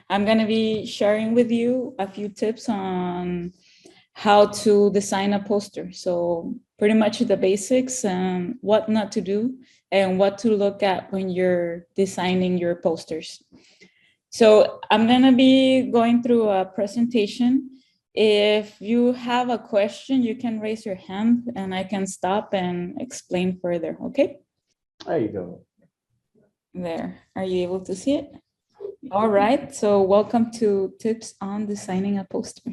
I'm going to be sharing with you a few tips on how to design a poster. So pretty much the basics and what not to do and what to look at when you're designing your posters. So I'm going to be going through a presentation. If you have a question, you can raise your hand and I can stop and explain further, okay? There you go. There, are you able to see it? All right, so welcome to Tips on Designing a Poster.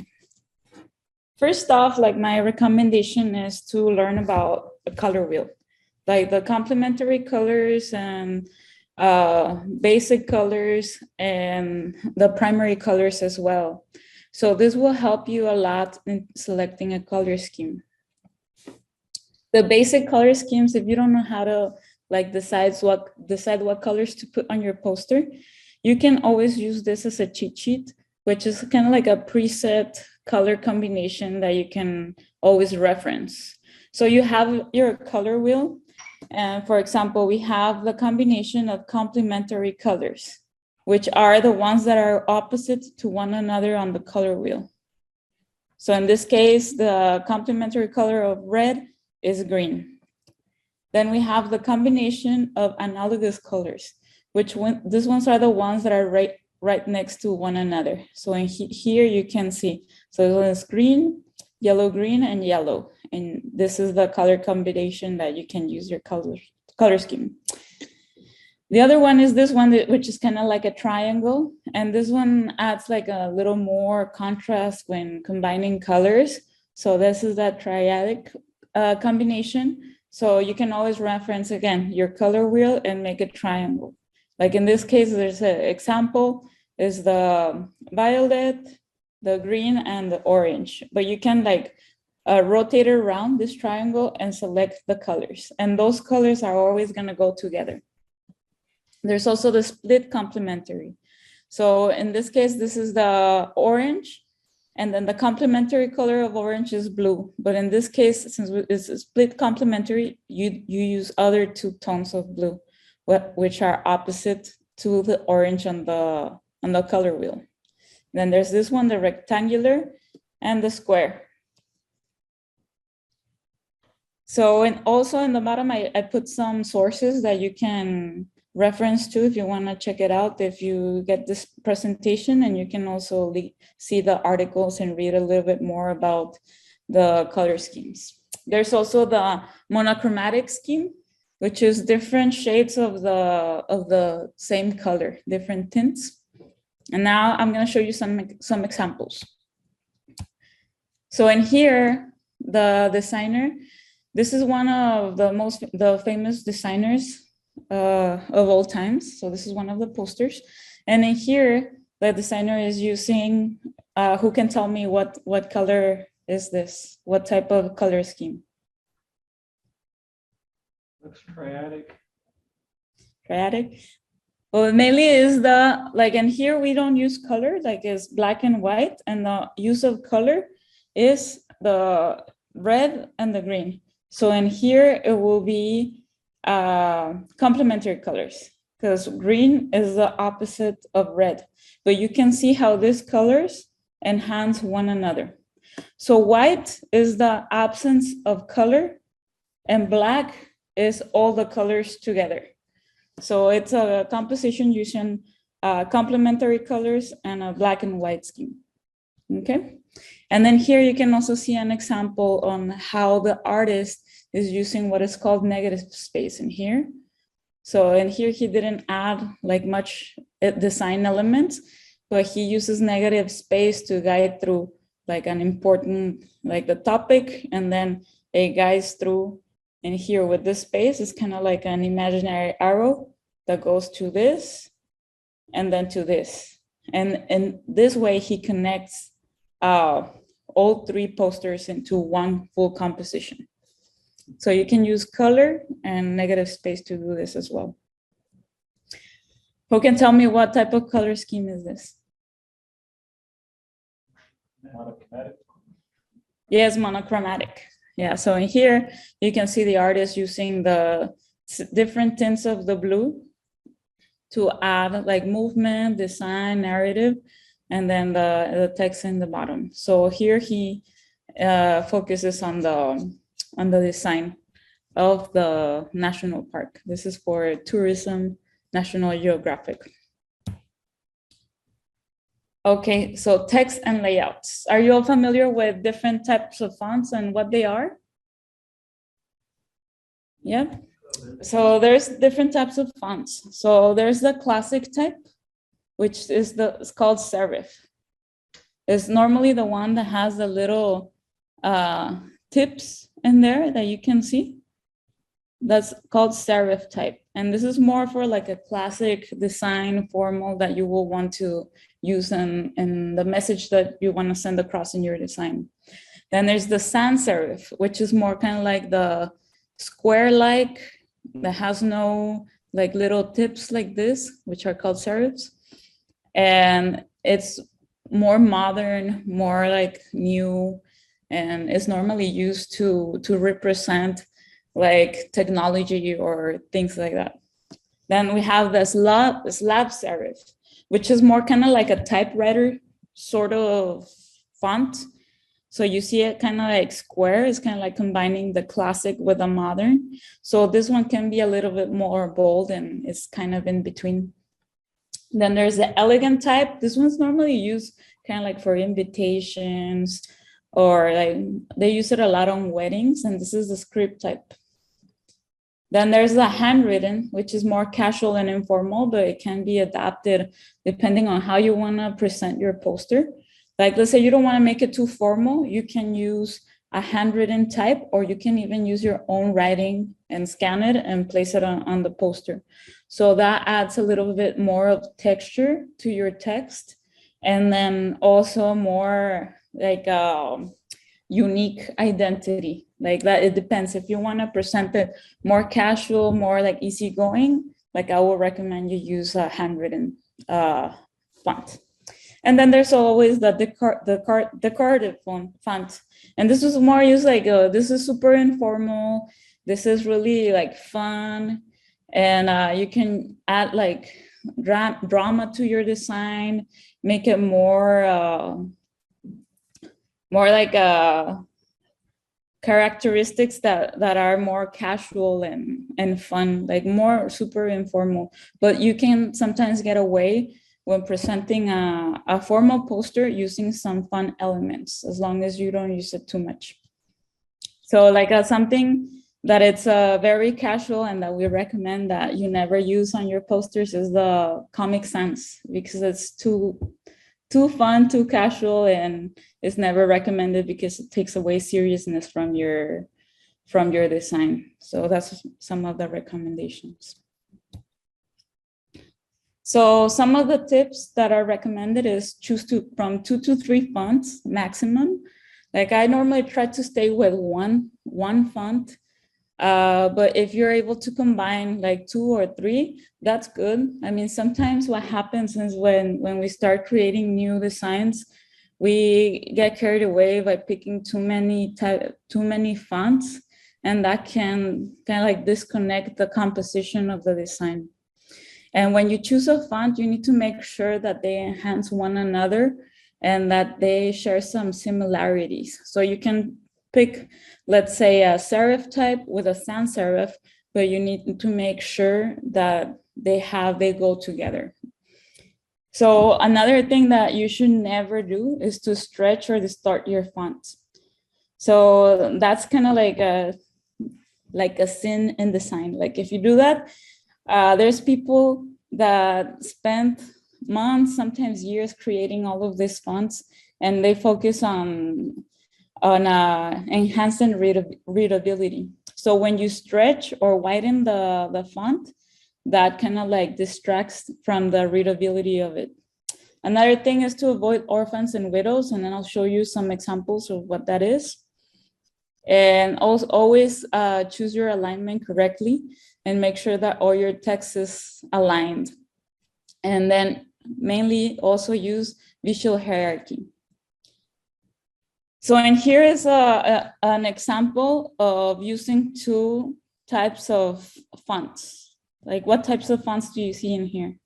First off, like my recommendation is to learn about a color wheel, like the complementary colors and basic colors and the primary colors as well. So this will help you a lot in selecting a color scheme. The basic color schemes, if you don't know how to like decide what colors to put on your poster, you can always use this as a cheat sheet, which is kind of like a preset color combination that you can always reference. So you have your color wheel, and for example, we have the combination of complementary colors, which are the ones that are opposite to one another on the color wheel. So in this case, the complementary color of red is green. Then we have the combination of analogous colors, these ones are the ones that are right next to one another. So in here you can see, so this one is green, green, and yellow. And this is the color combination that you can use your color scheme. The other one is this one, which is kind of like a triangle. And this one adds like a little more contrast when combining colors. So this is that triadic combination. So you can always reference, again, your color wheel and make a triangle. Like in this case, there's an example, is the violet, the green, and the orange. But you can like rotate around this triangle and select the colors. And those colors are always gonna go together. There's also the split complementary. So in this case, this is the orange, and then the complementary color of orange is blue. But in this case, since it's a split complementary, you use other two tones of blue, which are opposite to the orange on the color wheel. Then there's this one, the rectangular and the square. So, and also in the bottom, I put some sources that you can reference to if you want to check it out if you get this presentation, and you can also see the articles and read a little bit more about the color schemes. There's also the monochromatic scheme, which is different shades of the same color, different tints. And now I'm going to show you some examples. So in here, the designer, this is one of the famous designers of all times. So this is one of the posters. And in here, the designer is using, who can tell me what color is this? What type of color scheme? Looks triadic. Triadic? Well, it mainly is like in here, we don't use color, like it's black and white. And the use of color is the red and the green. So in here, it will be complementary colors, because green is the opposite of red. But you can see how these colors enhance one another. So white is the absence of color, and black is all the colors together. So it's a composition using complementary colors and a black and white scheme. Okay. And then here you can also see an example on how the artist is using what is called negative space in here. So in here, he didn't add like much design elements, but he uses negative space to guide through like an important, like the topic, and then it guides through. And here with this space, it's kind of like an imaginary arrow that goes to this and then to this. And in this way, he connects all three posters into one full composition. So you can use color and negative space to do this as well. Who can tell me what type of color scheme is this? Monochromatic. Yes, monochromatic. Yeah, so in here, you can see the artist using the different tints of the blue to add like movement, design, narrative, and then the text in the bottom. So here he focuses on the design of the national park. This is for tourism, National Geographic. Okay, so text and layouts. Are you all familiar with different types of fonts and what they are? Yeah. So there's different types of fonts. So there's the classic type, which is it's called serif. It's normally the one that has the little tips in there that you can see. That's called serif type. And this is more for like a classic design formal that you will want to use in the message that you want to send across in your design. Then there's the sans serif, which is more kind of like the square-like, that has no like little tips like this, which are called serifs. And it's more modern, more like new, and is normally used to represent like technology or things like that. Then we have the Slav serif, which is more kind of like a typewriter sort of font. So you see it kind of like square. It's kind of like combining the classic with the modern. So this one can be a little bit more bold and it's kind of in between. Then there's the elegant type. This one's normally used kind of like for invitations, or like they use it a lot on weddings, and this is the script type. Then there's the handwritten, which is more casual and informal, but it can be adapted depending on how you want to present your poster. Like, let's say you don't want to make it too formal, you can use a handwritten type, or you can even use your own writing and scan it and place it on the poster. So that adds a little bit more of texture to your text, and then also more like unique identity. Like that, it depends. If you want to present it more casual, more like easygoing, like I will recommend you use a handwritten font. And then there's always the decorative font. And this is more used like, this is super informal. This is really like fun. And you can add like drama to your design, make it more like characteristics that are more casual and fun, like more super informal. But you can sometimes get away when presenting a formal poster using some fun elements, as long as you don't use it too much. So like something that it's very casual and that we recommend that you never use on your posters is the Comic Sans, because it's too fun, too casual, and it's never recommended because it takes away seriousness from your design. So that's some of the recommendations. So some of the tips that are recommended is choose from 2 to 3 fonts maximum. Like I normally try to stay with one font, but if you're able to combine like 2 or 3, that's good. I mean, sometimes what happens is when we start creating new designs, we get carried away by picking too many fonts, and that can kind of like disconnect the composition of the design. And when you choose a font, you need to make sure that they enhance one another and that they share some similarities. So you can pick, let's say, a serif type with a sans serif, but you need to make sure that they go together. So another thing that you should never do is to stretch or distort your font. So that's kind of like a sin in design. Like if you do that, there's people that spend months, sometimes years, creating all of these fonts, and they focus on enhancing readability. So when you stretch or widen the font, that kind of like distracts from the readability of it. Another thing is to avoid orphans and widows, and then I'll show you some examples of what that is. And also always choose your alignment correctly and make sure that all your text is aligned. And then mainly also use visual hierarchy. So in here is an example of using 2 types of fonts. Like what types of fonts do you see in here?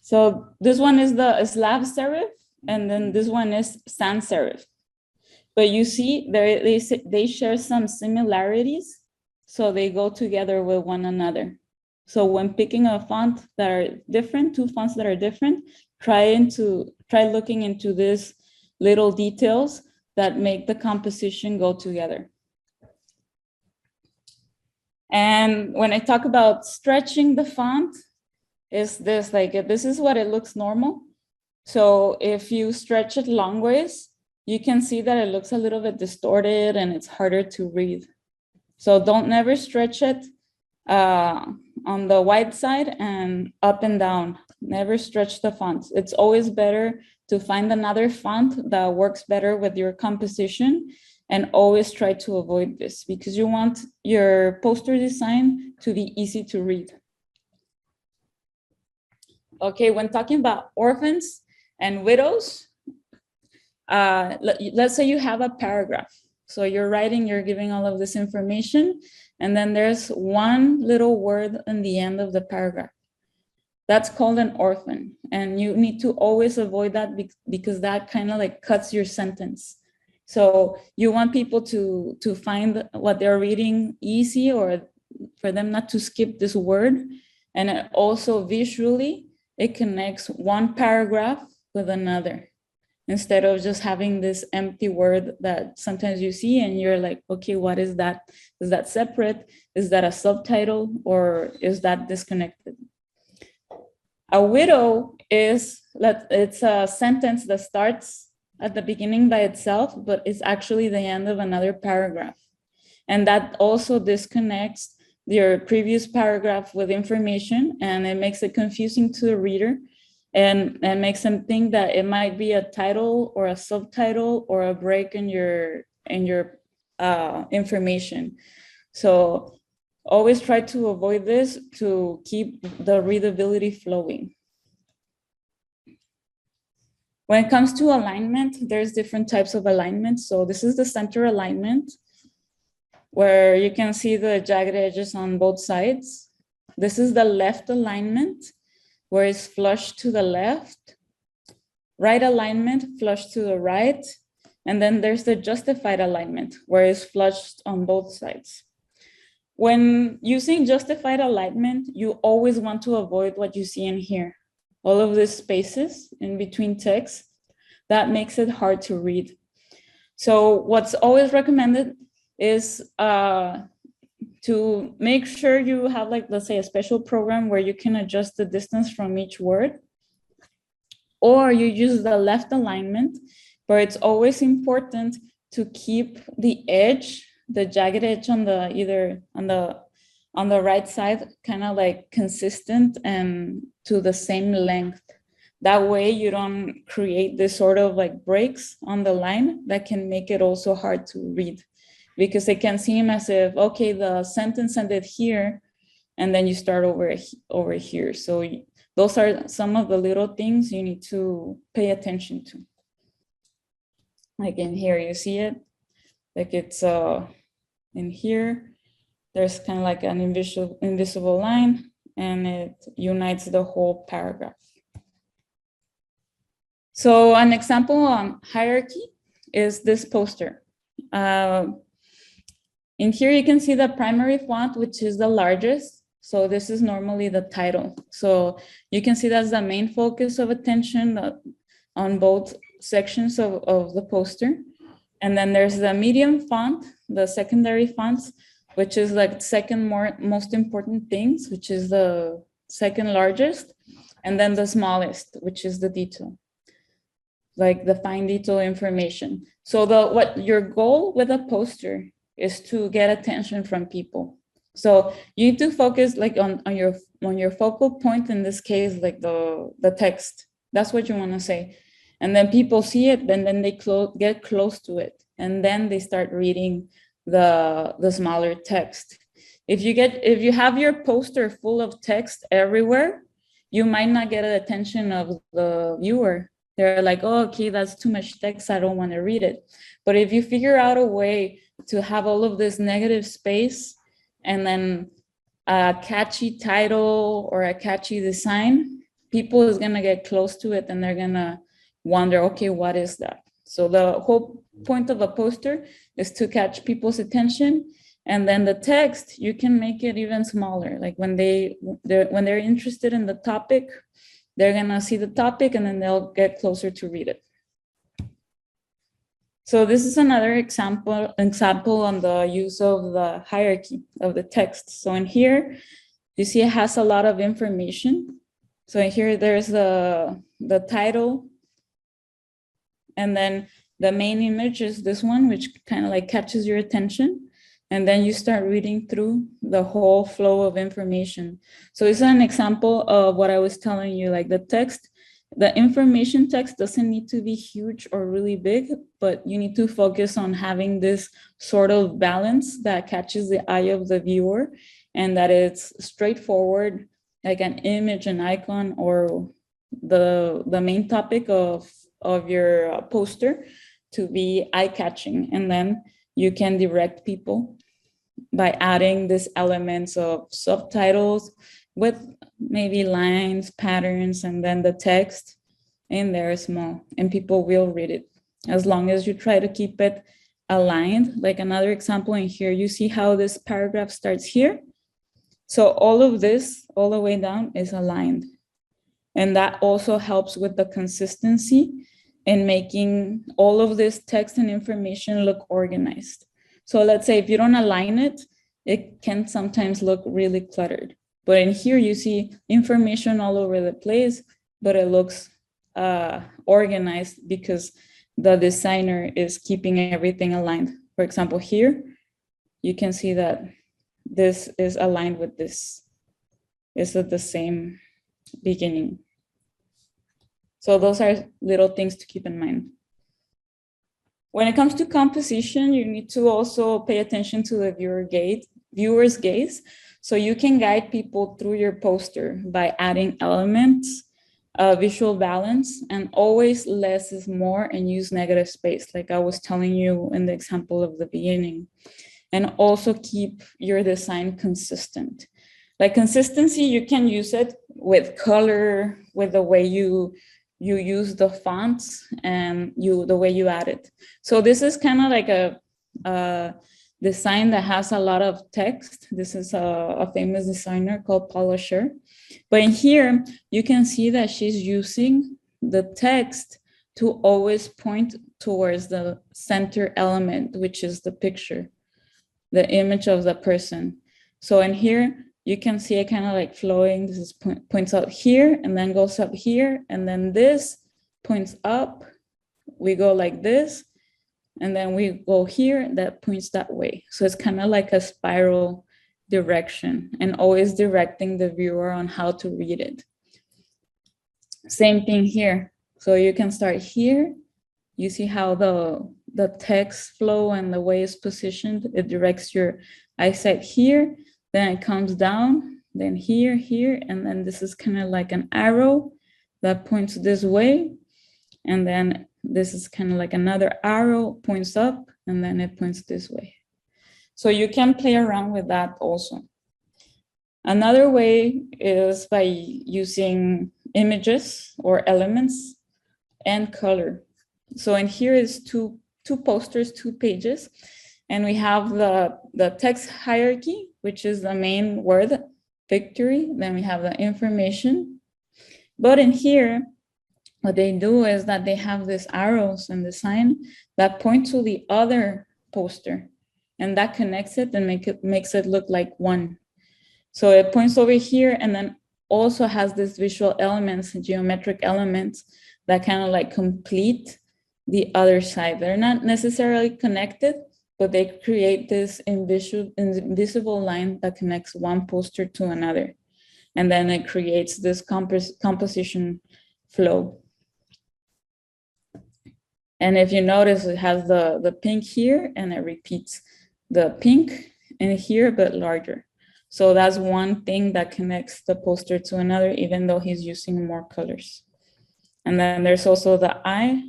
So this one is the Slav serif, and then this one is sans serif. But you see, they share some similarities, so they go together with one another. So when picking a font that are different, two fonts that are different, try looking into these little details that make the composition go together. And when I talk about stretching the font, is this like, this is what it looks normal. So if you stretch it long ways, you can see that it looks a little bit distorted and it's harder to read. So don't never stretch it on the wide side and up and down. Never stretch the font. It's always better to find another font that works better with your composition, and always try to avoid this because you want your poster design to be easy to read. Okay, when talking about orphans and widows, let's say you have a paragraph. So you're writing, you're giving all of this information, and then there's one little word in the end of the paragraph. That's called an orphan. And you need to always avoid that because that kind of like cuts your sentence. So you want people to find what they're reading easy, or for them not to skip this word. And also visually, it connects one paragraph with another, instead of just having this empty word that sometimes you see and you're like, okay, what is that? Is that separate? Is that a subtitle, or is that disconnected? A widow it's a sentence that starts at the beginning by itself, but it's actually the end of another paragraph. And that also disconnects your previous paragraph with information, and it makes it confusing to the reader, and makes them think that it might be a title or a subtitle or a break in your information. So always try to avoid this to keep the readability flowing. When it comes to alignment, there's different types of alignment. So this is the center alignment, where you can see the jagged edges on both sides. This is the left alignment, where it's flush to the left. Right alignment, flush to the right. And then there's the justified alignment, where it's flushed on both sides. When using justified alignment, you always want to avoid what you see in here. All of these spaces in between text, that makes it hard to read. So what's always recommended is to make sure you have, like, let's say a special program where you can adjust the distance from each word, or you use the left alignment, where it's always important to keep the edge, the jagged edge on the right side, kind of like consistent and to the same length. That way you don't create this sort of like breaks on the line that can make it also hard to read, because it can seem as if, okay, the sentence ended here and then you start over here. So those are some of the little things you need to pay attention to. Like in here, you see it, like it's in here, there's kind of like an invisible line, and it unites the whole paragraph. So an example on hierarchy is this poster. In here, you can see the primary font, which is the largest. So this is normally the title. So you can see that's the main focus of attention on both sections of the poster. And then there's the medium font, the secondary fonts, which is like second most important things, which is the second largest. And then the smallest, which is the detail, like the fine detail information. So what your goal with a poster is to get attention from people. So you need to focus like on your focal point, in this case, like the text. That's what you want to say. And then people see it, then they get close to it, and then they start reading the smaller text. If you have your poster full of text everywhere, you might not get the attention of the viewer. They're like, oh, okay, that's too much text, I don't want to read it. But if you figure out a way to have all of this negative space and then a catchy title or a catchy design, people is gonna get close to it and they're gonna wonder, okay, what is that? So the whole point of a poster is to catch people's attention. And then the text, you can make it even smaller. Like when they're interested in the topic, they're gonna see the topic and then they'll get closer to read it. So this is another example on the use of the hierarchy of the text. So in here, you see it has a lot of information. So in here, there's the title, and then the main image is this one, which kind of like catches your attention. And then you start reading through the whole flow of information. So it's an example of what I was telling you, like the text. The information text doesn't need to be huge or really big, but you need to focus on having this sort of balance that catches the eye of the viewer and that it's straightforward, like an image, an icon, or the main topic of your poster to be eye-catching. And then you can direct people by adding these elements of subtitles with maybe lines, patterns, and then the text in there small, and people will read it as long as you try to keep it aligned. Like another example in here, you see how this paragraph starts here. So all of this all the way down is aligned. And that also helps with the consistency in making all of this text and information look organized. So let's say if you don't align it, it can sometimes look really cluttered. But in here, you see information all over the place, but it looks organized because the designer is keeping everything aligned. For example, here, you can see that this is aligned with this. It's at the same beginning. So those are little things to keep in mind. When it comes to composition, you need to also pay attention to the viewer's gaze. So you can guide people through your poster by adding elements, visual balance, and always less is more, and use negative space, like I was telling you in the example of the beginning. And also keep your design consistent. Like consistency, you can use it with color, with the way you use the fonts and the way you add it. So this is kind of like a design that has a lot of text. This is a famous designer called Paula Scher. But in here, you can see that she's using the text to always point towards the center element, which is the picture, the image of the person. So in here, you can see it kind of like flowing. This is points out here and then goes up here. And then this points up. We go like this. And then we go here, that points that way. So it's kind of like a spiral direction and always directing the viewer on how to read it. Same thing here. So you can start here. You see how the text flow and the way it's positioned, it directs your eyesight here, then it comes down, then here, and then this is kind of like an arrow that points this way. And then this is kind of like another arrow points up, and then it points this way. So you can play around with that also. Another way is by using images or elements and color. So in here is two posters, 2 pages, and we have the text hierarchy, which is the main word, victory. Then we have the information. But in here, what they do is that they have these arrows and the sign that point to the other poster, and that connects it and makes it look like one. So it points over here and then also has these visual elements, geometric elements that kind of like complete the other side. They're not necessarily connected, but they create this invisible line that connects one poster to another. And then it creates this composition flow. And if you notice, it has the pink here and it repeats the pink in here, but larger. So that's one thing that connects the poster to another, even though he's using more colors. And then there's also the eye.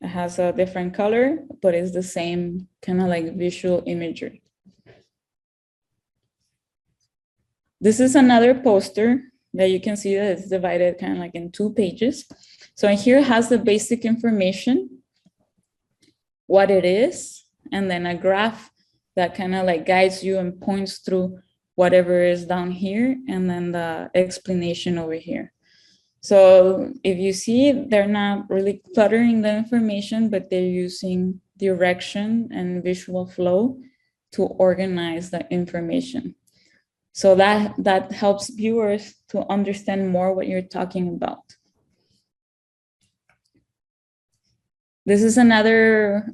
It has a different color, but it's the same kind of like visual imagery. This is another poster that you can see that it's divided kind of like in 2 pages. So here it has the basic information, what it is, and then a graph that kind of like guides you and points through whatever is down here, and then the explanation over here. So if you see, they're not really cluttering the information, but they're using direction and visual flow to organize the information. So that helps viewers to understand more what you're talking about. This is another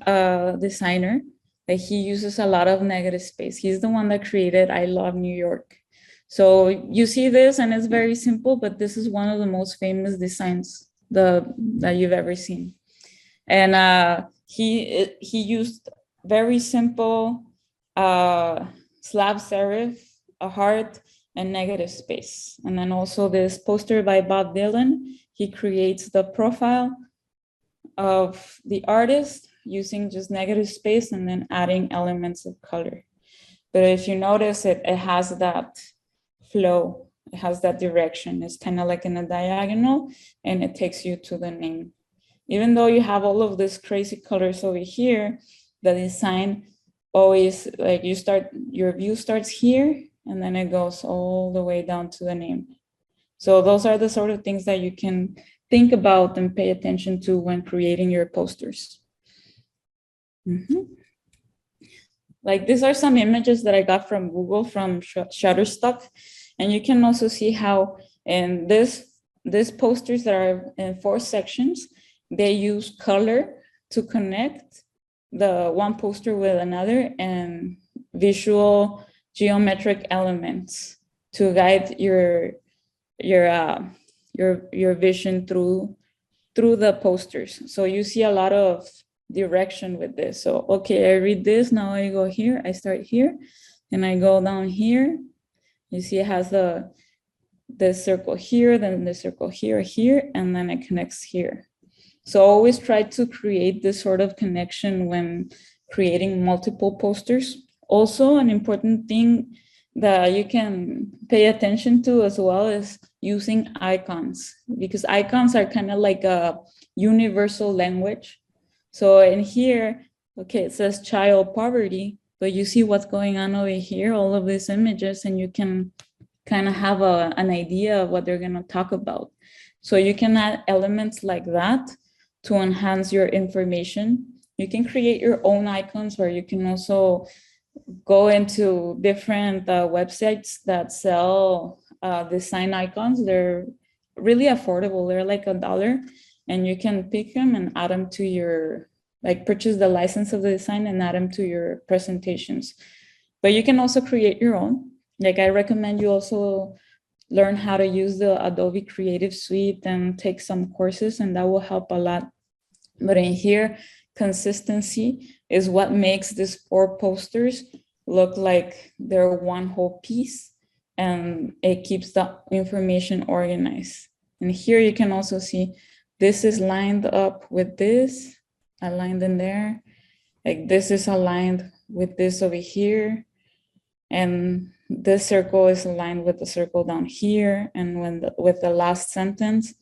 designer that he uses a lot of negative space. He's the one that created I Love New York. So you see this and it's very simple, but this is one of the most famous designs that you've ever seen. And he used very simple slab serif, a heart, and negative space. And then also this poster by Bob Dylan, he creates the profile of the artist using just negative space and then adding elements of color. But if you notice, it has that flow, it has that direction. It's kind of like in a diagonal, and it takes you to the name. Even though you have all of these crazy colors over here, the design always, like, your view starts here, and then it goes all the way down to the name. So those are the sort of things that you can think about and pay attention to when creating your posters. Like, these are some images that I got from Google, from Shutterstock. And you can also see how in these posters that are in 4 sections, they use color to connect the one poster with another, and visual geometric elements to guide your vision through the posters. So you see a lot of direction with this. So, okay, I read this, now I go here, I start here, and I go down here. You see it has the circle here, then the circle here, and then it connects here. So always try to create this sort of connection when creating multiple posters. Also, an important thing that you can pay attention to as well is using icons, because icons are kind of like a universal language. So in here, okay, it says child poverty, but you see what's going on over here, all of these images, and you can kind of have an idea of what they're going to talk about. So you can add elements like that to enhance your information. You can create your own icons, or you can also go into different websites that sell design icons. They're really affordable. They're like $1, and you can pick them and add them to your, like, purchase the license of the design and add them to your presentations. But you can also create your own. Like, I recommend you also learn how to use the Adobe Creative Suite and take some courses, and that will help a lot. But in here, consistency is what makes these 4 posters look like they're one whole piece, and it keeps the information organized. And here you can also see this is lined up with this, aligned in there. Like, this is aligned with this over here, and this circle is aligned with the circle down here, and with the last sentence.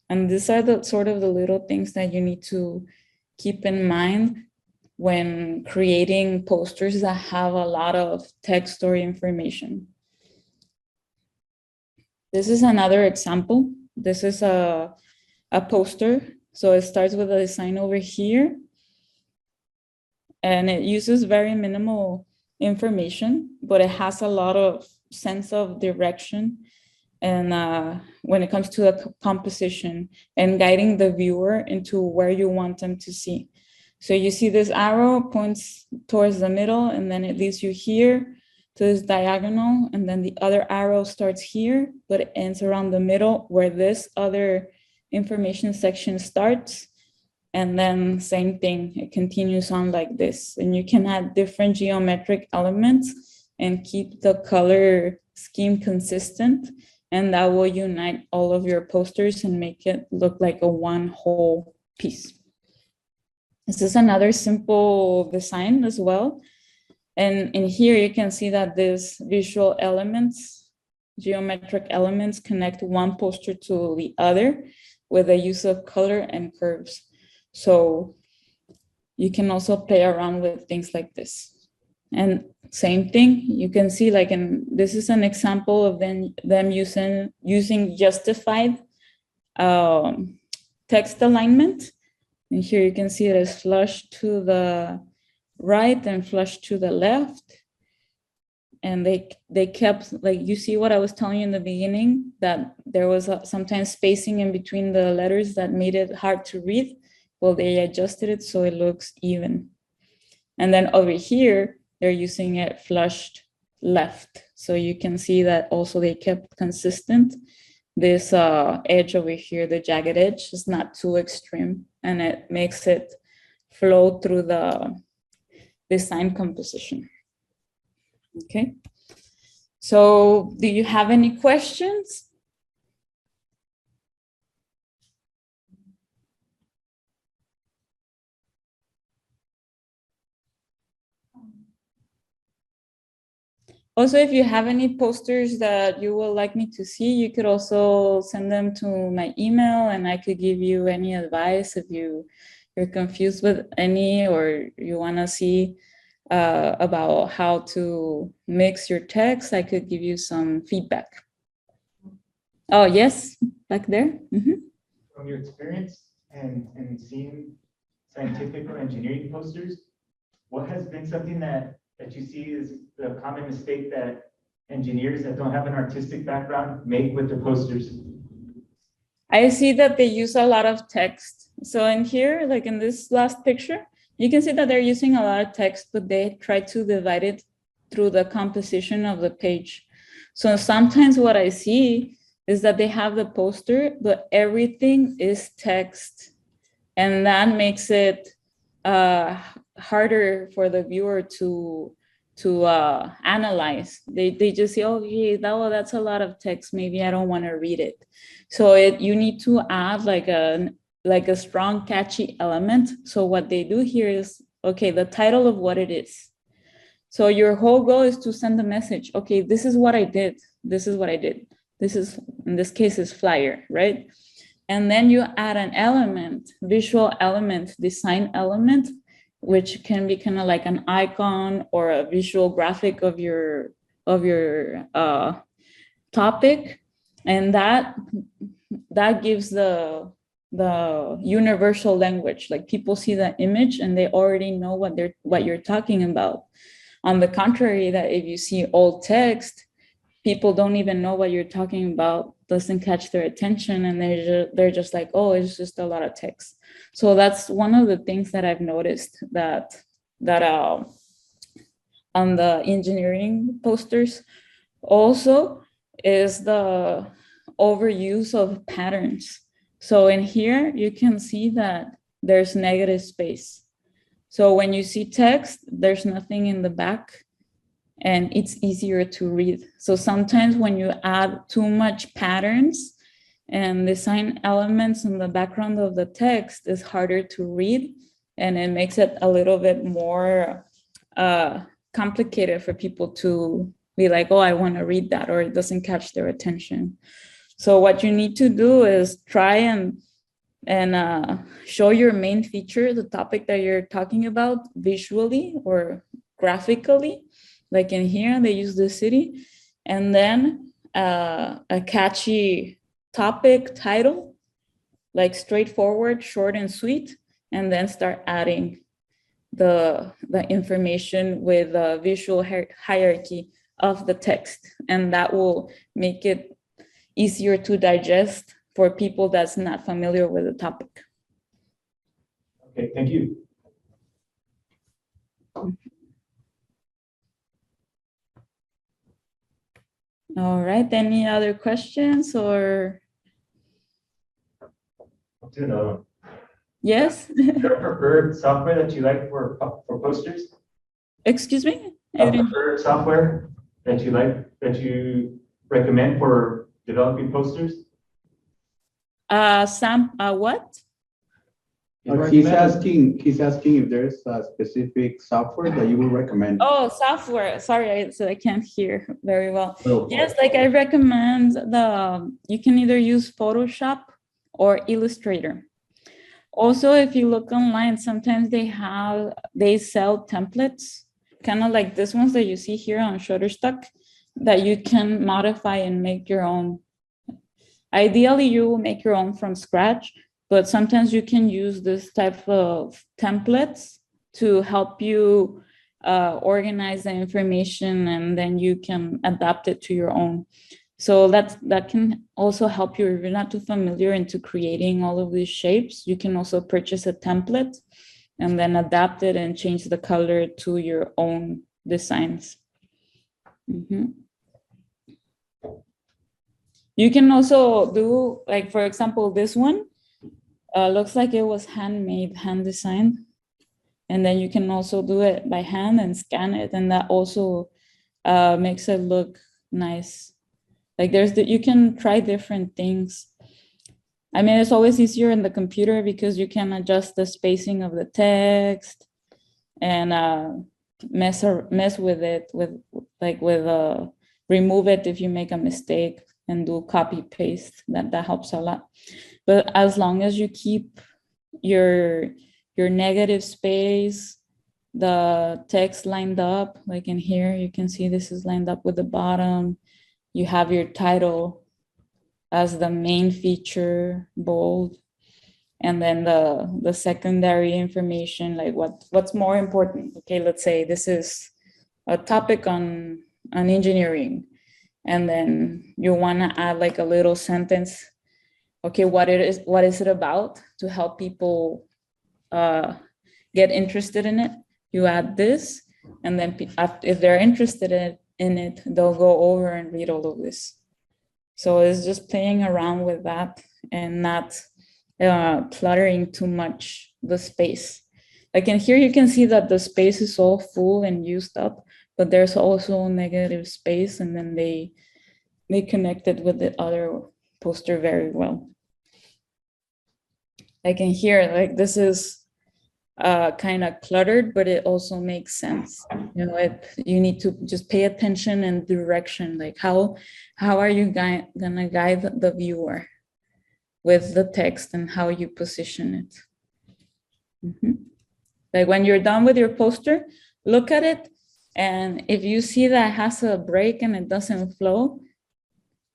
And these are the sort of the little things that you need to keep in mind when creating posters that have a lot of text or information. This is another example. This is a poster. So it starts with a design over here, and it uses very minimal information, but it has a lot of sense of direction. And when it comes to the composition and guiding the viewer into where you want them to see. So you see this arrow points towards the middle, and then it leads you here to this diagonal, and then the other arrow starts here, but it ends around the middle where this other information section starts. And then same thing, it continues on like this. And you can add different geometric elements and keep the color scheme consistent. And that will unite all of your posters and make it look like a one whole piece. This is another simple design as well. And in here, you can see that these visual elements geometric elements connect one poster to the other with the use of color and curves. So you can also play around with things like this. And same thing, you can see like this is an example of them using justified text alignment. And here you can see it is flush to the right and flush to the left. And they kept, like, you see what I was telling you in the beginning, that there was sometimes spacing in between the letters that made it hard to read. Well, they adjusted it so it looks even. And then over here, they're using it flushed left. So you can see that also they kept consistent. This edge over here, the jagged edge, is not too extreme, and it makes it flow through the design composition. Okay. So do you have any questions? Also, if you have any posters that you would like me to see, you could also send them to my email and I could give you any advice if you're confused with any, or you want to see about how to mix your text. I could give you some feedback. Oh, yes, back there. Mm-hmm. From your experience and seeing scientific or engineering posters, what has been something that you see is the common mistake that engineers that don't have an artistic background make with their posters? I see that they use a lot of text. So in here, like in this last picture, you can see that they're using a lot of text, but they try to divide it through the composition of the page. So sometimes what I see is that they have the poster, but everything is text. And that makes it harder for the viewer to analyze. They just say, oh, yeah, that's a lot of text. Maybe I don't want to read it. So you need to add like a strong, catchy element. So what they do here is, okay, the title of what it is. So your whole goal is to send a message. Okay, this is what I did. This is what I did. This is, in this case, is flyer, right? And then you add an element, visual element, design element, which can be kind of like an icon or a visual graphic of your topic. And that gives the universal language. Like people see the image and they already know what you're talking about. On the contrary, that if you see old text, people don't even know what you're talking about, doesn't catch their attention, and they're just like, oh, it's just a lot of text. So that's one of the things that I've noticed that on the engineering posters. Also is the overuse of patterns. So in here, you can see that there's negative space. So when you see text, there's nothing in the back, and it's easier to read. So sometimes when you add too much patterns and design elements in the background of the text, it's harder to read, and it makes it a little bit more complicated for people to be like, oh, I want to read that, or it doesn't catch their attention. So what you need to do is try and show your main feature, the topic that you're talking about, visually or graphically. Like in here, they use the city, and then a catchy topic title, like straightforward, short and sweet, and then start adding the information with a visual hierarchy of the text. And that will make it easier to digest for people that's not familiar with the topic. Okay, thank you. All right, any other questions or? I'll do another one. Yes? Is there a preferred software that you like for posters? Excuse me? A preferred software that you like, that you recommend for developing posters? What? He's asking if there's a specific software that you would recommend. Oh, software. Sorry, so I can't hear very well. Oh. Yes, like I recommend you can either use Photoshop or Illustrator. Also, if you look online, sometimes they sell templates, kind of like this ones that you see here on Shutterstock, that you can modify and make your own. Ideally, you will make your own from scratch, but sometimes you can use this type of templates to help you organize the information, and then you can adapt it to your own. So that can also help you if you're not too familiar into creating all of these shapes. You can also purchase a template and then adapt it and change the color to your own designs. You can also do, like, for example, this one looks like it was handmade, hand designed. And then you can also do it by hand and scan it. And that also makes it look nice. Like you can try different things. I mean, it's always easier in the computer because you can adjust the spacing of the text and mess with it, remove it if you make a mistake and do copy paste. That helps a lot. But as long as you keep your negative space, the text lined up, like in here, you can see this is lined up with the bottom. You have your title as the main feature, bold, and then the secondary information, like what's more important. Okay, let's say this is a topic on engineering, and then you want to add like a little sentence. Okay, what is it about, to help people get interested in it. You add this, and then if they're interested in it, they'll go over and read all of this. So it's just playing around with that and not cluttering too much the space. Like in here, you can see that the space is all full and used up, but there's also negative space, and then they connected with the other poster very well. Like in here, like this is kind of cluttered, but it also makes sense. You know, you need to just pay attention and direction. Like how are you gonna guide the viewer with the text and how you position it? Like when you're done with your poster, look at it, and if you see that it has a break and it doesn't flow,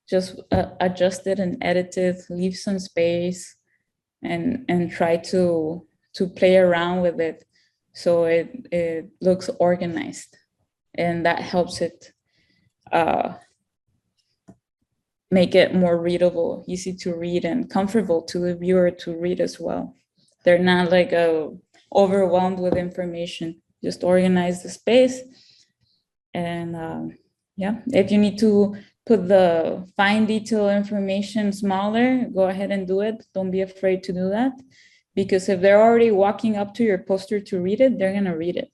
just adjust it and edit it, leave some space, and try to play around with it so it looks organized, and that helps it make it more readable, easy to read, and comfortable to the viewer to read as well. They're not like overwhelmed with information. Just organize the space, and yeah, if you need to put the fine detail information smaller, go ahead and do it. Don't be afraid to do that, because if they're already walking up to your poster to read it, they're gonna read it.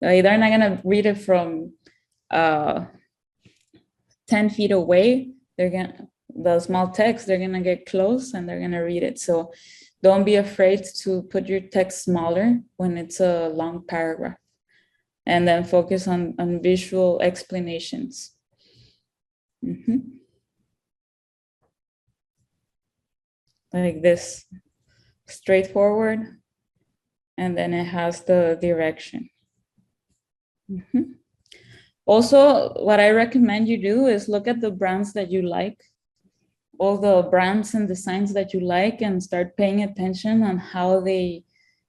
Like, they're not gonna read it from 10 feet away. The small text, they're gonna get close and they're gonna read it. So don't be afraid to put your text smaller when it's a long paragraph, and then focus on visual explanations. Like this, straightforward, and then it has the direction. Also, what I recommend you do is look at the brands that you like, all the brands and designs that you like, and start paying attention on how they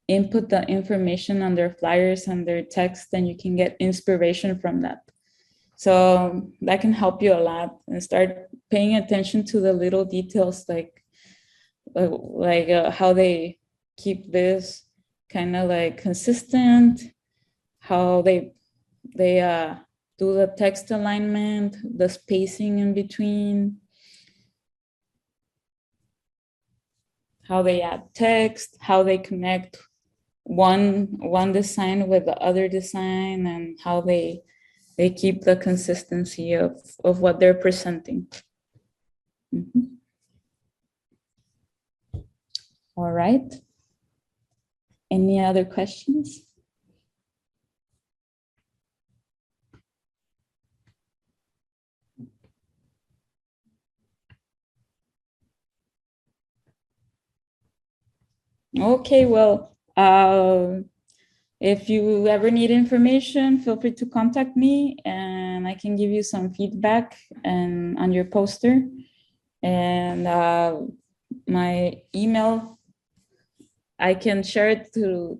input the information on their flyers and their text, and you can get inspiration from that. So that can help you a lot, and start paying attention to the little details, like how they keep this kind of like consistent, how they do the text alignment, the spacing in between, how they add text, how they connect one design with the other design, and how they keep the consistency of what they're presenting. All right. Any other questions? Okay, well, if you ever need information, feel free to contact me and I can give you some feedback and on your poster. And my email, I can share it to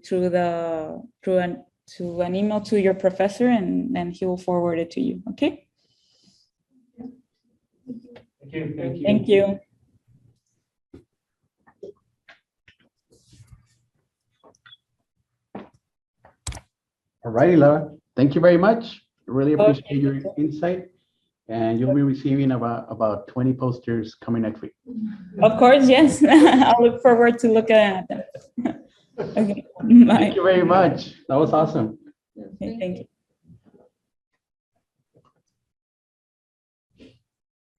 an email to your professor, and then he will forward it to you. Okay. Thank you. Thank you. Thank you. All righty, Laura. Thank you very much. Really Okay. appreciate your insight. And you'll be receiving about 20 posters coming next week. Of course, yes. I'll look forward to looking at them. Okay. Bye. Thank you very much. That was awesome. Thank you.